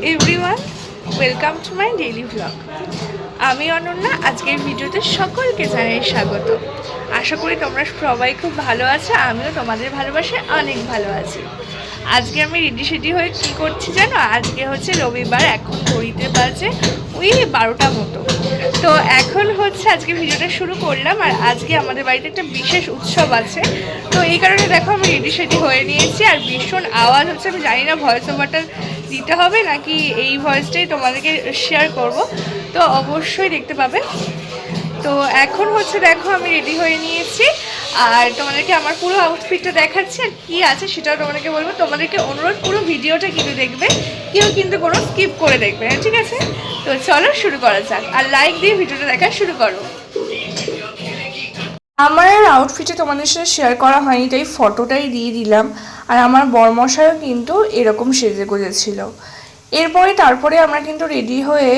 Everyone, welcome to my daily vlog. আমি অনন্যা। আজকের ভিডিওতে সকলকে জানাই স্বাগত। আশা করি তোমরা সবাই খুব ভালো আছো, আমিও তোমাদের ভালোবাসায় অনেক ভালো আছি। আজকে আমি রেডি হয়ে কী করছি জানো? আজকে হচ্ছে রবিবার, এখন ঘড়িতে বাজে ওই 12টা মতো। তো এখন হচ্ছে আজকে ভিডিওটা শুরু করলাম, আর আজকে আমাদের বাড়িতে একটা বিশেষ উৎসব আছে। তো এই কারণে দেখো আমি রেডি হয়ে নিয়েছি। আর ভীষণ আওয়াজ হচ্ছে, আমি জানি না ভয়েস ওভারটা দিতে হবে নাকি এই ভয়েসটাই তোমাদেরকে শেয়ার করব, তো অবশ্যই দেখতে পাবে। তো এখন হচ্ছে দেখো আমি রেডি হয়ে নিয়েছি, আর তোমাদেরকে আমার পুরো আউটফিটটা দেখাচ্ছি আর কী আছে সেটাও তোমাদেরকে বলবো। তোমাদেরকে অনুরোধ, পুরো ভিডিওটা কিন্তু দেখবে, কেউ কিন্তু কোনো স্কিপ করে দেখবে না, ঠিক আছে? তো চলো শুরু করা যাক, আর লাইক দিয়ে ভিডিওটা দেখা শুরু করো। আমার আউটফিটে তোমাদের সাথে শেয়ার করা হয়নি, তাই ফটোটাই দিয়ে দিলাম। আর আমার বরমশাইও কিন্তু এরকম সেজে গুজেছিল। তারপরে আমরা কিন্তু রেডি হয়ে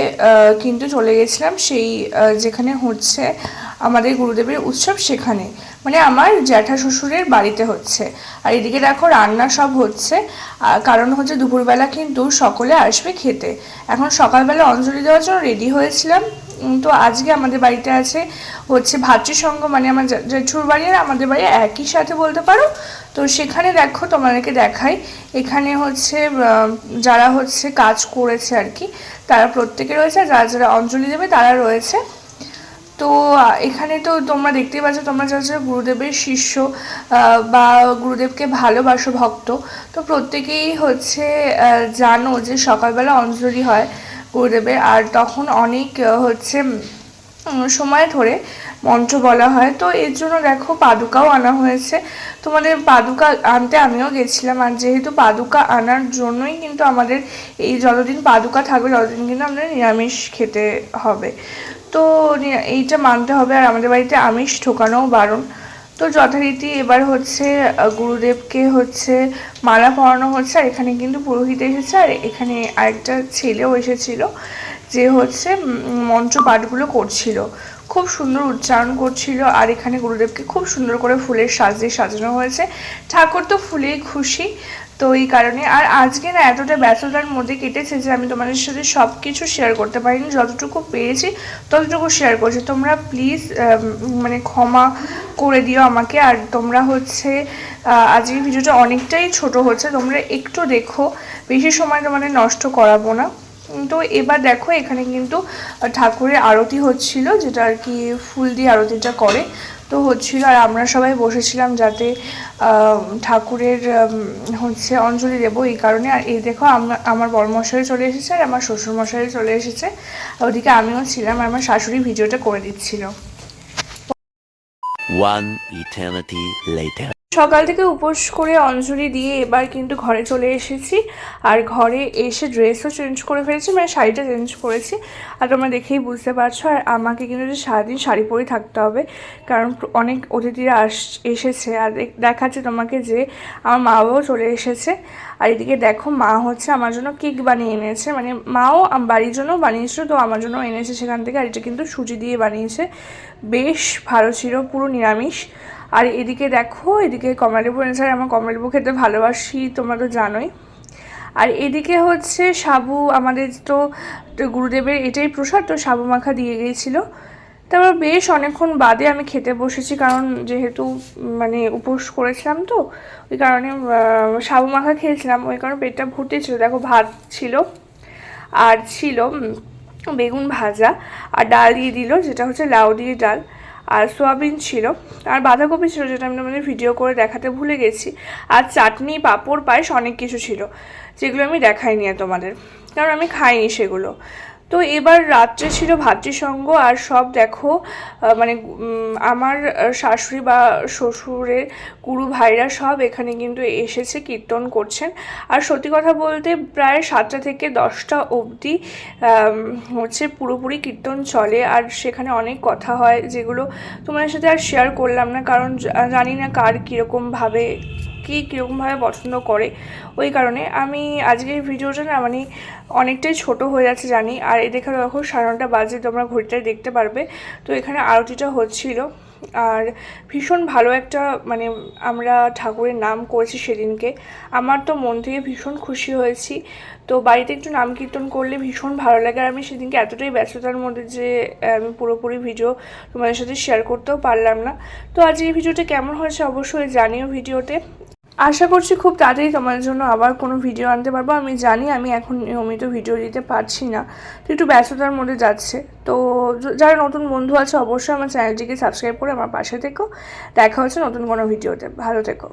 কিন্তু চলে গেছিলাম সেই যেখানে হচ্ছে আমাদের গুরুদেবের উৎসব, সেখানে মানে আমার জ্যাঠা শ্বশুরের বাড়িতে হচ্ছে। আর এদিকে দেখো রান্না সব হচ্ছে, কারণ হচ্ছে দুপুরবেলা কিন্তু সকলে আসবে খেতে। এখন সকালবেলা অঞ্জলি দেওয়ার জন্য রেডি হয়েছিলাম। তো আজকে আমাদের বাড়িতে আছে হচ্ছে ভাতৃসঙ্গ, মানে আমার জেঠুর বাড়ি আর আমাদের বাড়ি একই সাথে বলতে পারো। তো সেখানে দেখো তোমাদেরকে দেখাই, এখানে হচ্ছে যারা হচ্ছে কাজ করেছে আর কি, তারা প্রত্যেকে রয়েছে, আর যারা যারা অঞ্জলি দেবে তারা রয়েছে। তো এখানে তো তোমরা দেখতেই পাচ্ছ, তোমরা যারা যারা গুরুদেবের শিষ্য বা গুরুদেবকে ভালোবাসো, ভক্ত, তো প্রত্যেকেই হচ্ছে জানো যে সকালবেলা অঞ্জলি হয় গুরুদেবের, আর তখন অনেক হচ্ছে সময় ধরে মন্ত্র বলা হয়। তো এর জন্য দেখো পাদুকাও আনা হয়েছে। তোমাদের পাদুকা আনতে আমিও গেছিলাম, আর যেহেতু পাদুকা আনার জন্যই কিন্তু আমাদের এই যতদিন পাদুকা থাকবে ততদিন কিন্তু আমাদের নিরামিষ খেতে হবে। তো এইটা মানতে হবে, আর আমাদের বাড়িতে আমিষ ঢোকানোও বারণ। তো যথারীতি এবার হচ্ছে গুরুদেবকে হচ্ছে মালা পরানো হচ্ছে, আর এখানে কিন্তু পুরোহিত এসেছে, আর এখানে আরেকটা ছেলেও এসেছিল যে হচ্ছে মন্ত্র পাঠগুলো করছিল, খুব সুন্দর উচ্চারণ করছিল। আর এখানে গুরুদেবকে খুব সুন্দর করে ফুলের সাজে সাজানো হয়েছে। ঠাকুর তো ফুলেই খুশি, তো এই কারণে। আর আজকে না এতটা ব্যস্ততার মধ্যে কেটেছে যে আমি তোমাদের সাথে সব কিছু শেয়ার করতে পারিনি, যতটুকু পেরেছি ততটুকু শেয়ার করছি। তোমরা প্লিজ মানে ক্ষমা করে দিও আমাকে। আর তোমরা হচ্ছে আজকের ভিডিওটা অনেকটাই ছোট হচ্ছে, তোমরা একটু দেখো, বেশি সময় তোমাদের নষ্ট করাবো না। তো এবার দেখো এখানে কিন্তু ঠাকুরের আরতি হচ্ছিল, যেটা আর কি ফুল দিয়ে আরতিটা করে, তো হচ্ছিল। আর আমরা সবাই বসেছিলাম যাতে ঠাকুরের হচ্ছে অঞ্জলি দেবো, এই কারণে। আর এই দেখো আমার বড়মশাই চলে এসেছে, আর আমার শ্বশুরমশাই চলে এসেছে, ওদিকে আমিও ছিলাম, আর আমার শাশুড়ি ভিডিওটা করে দিচ্ছিল। One eternity later. সকাল থেকে উপোস করে অঞ্জলি দিয়ে এবার কিন্তু ঘরে চলে এসেছি, আর ঘরে এসে ড্রেসও চেঞ্জ করে ফেলেছি, মানে শাড়িটা চেঞ্জ করেছি, আর তোমরা দেখেই বুঝতে পারছো। আর আমাকে কিন্তু সারাদিন শাড়ি পরেই থাকতে হবে, কারণ অনেক অতিথিরা এসেছে। আর দেখাচ্ছে তোমাকে যে আমার মা বাবাও চলে এসেছে। আর এদিকে দেখো মা হচ্ছে আমার জন্য কেক বানিয়ে এনেছে, মানে মাও বাড়ির জন্য বানিয়েছিল, তো আমার জন্য এনেছে সেখান থেকে। আর এটা কিন্তু সুজি দিয়ে বানিয়েছে, বেশ ভালো ছিল, পুরো নিরামিষ। আর এদিকে দেখো, এদিকে কমলালেবু এনেছে, আর আমার কমলালেবু খেতে ভালোবাসি, তোমরা তো জানোই। আর এদিকে হচ্ছে সাবু, আমাদের তো গুরুদেবের এটাই প্রসাদ, তো সাবু মাখা দিয়ে গিয়েছিলো। তারপর বেশ অনেকক্ষণ বাদে আমি খেতে বসেছি, কারণ যেহেতু মানে উপোস করেছিলাম, তো ওই কারণে সাবু মাখা খেয়েছিলাম, ওই কারণে পেটটা ভর্তি ছিল। দেখো ভাত ছিল, আর ছিল বেগুন ভাজা, আর ডাল দিয়ে দিল, যেটা হচ্ছে লাউ দিয়ে ডাল, আর সোয়াবিন ছিল, আর বাঁধাকপি ছিল, যেটা আমি তোমাদের ভিডিও করে দেখাতে ভুলে গেছি, আর চাটনি, পাঁপড়, পায়েস, অনেক কিছু ছিল, যেগুলো আমি দেখাইনি আর তোমাদের, কারণ আমি খাইনি সেগুলো। তো এবার রাত্রে ছিল ভাতৃসঙ্গ, আর সব দেখো মানে আমার শাশুড়ি বা শ্বশুরের গুরু ভাইরা সব এখানে কিন্তু এসেছে, কীর্তন করছেন। আর সত্যি কথা বলতে প্রায় 7টা থেকে 10টা অবধি হচ্ছে পুরোপুরি কীর্তন চলে, আর সেখানে অনেক কথা হয়, যেগুলো তোমাদের সাথে আর শেয়ার করলাম না, কারণ জানি না কার কীরকমভাবে কীরকমভাবে পছন্দ করে, ওই কারণে আমি আজকের ভিডিওটা না মানে অনেকটাই ছোট হয়ে যাচ্ছে জানি। আর এই দেখো 9:30 বাজে, তোমরা ঘড়িটায় দেখতে পারবে। তো এখানে আরতিটা হচ্ছিল, আর ভীষণ ভালো একটা মানে আমরা ঠাকুরের নাম করেছি সেদিনকে। আমার তো মন থেকে ভীষণ খুশি হয়েছি। তো বাড়িতে একটু নাম কীর্তন করলে ভীষণ ভালো লাগে। আর আমি সেদিনকে এতটাই ব্যস্ততার মধ্যে যে আমি পুরোপুরি ভিডিও তোমাদের সাথে শেয়ার করতেও পারলাম না। তো আজ এই ভিডিওটা কেমন হয়েছে অবশ্যই জানিও ভিডিওতে। আশা করছি খুব তাড়াতাড়ি তোমাদের জন্য আবার কোনো ভিডিও আনতে পারবো। আমি জানি আমি এখন নিয়মিত ভিডিও দিতে পারছি না, তো একটু ব্যস্ততার মধ্যে যাচ্ছে। তো যারা নতুন বন্ধু আছে অবশ্যই আমার চ্যানেলটিকে সাবস্ক্রাইব করে আমার পাশে থেকো। দেখা হচ্ছে নতুন কোনো ভিডিওতে। ভালো থেকো।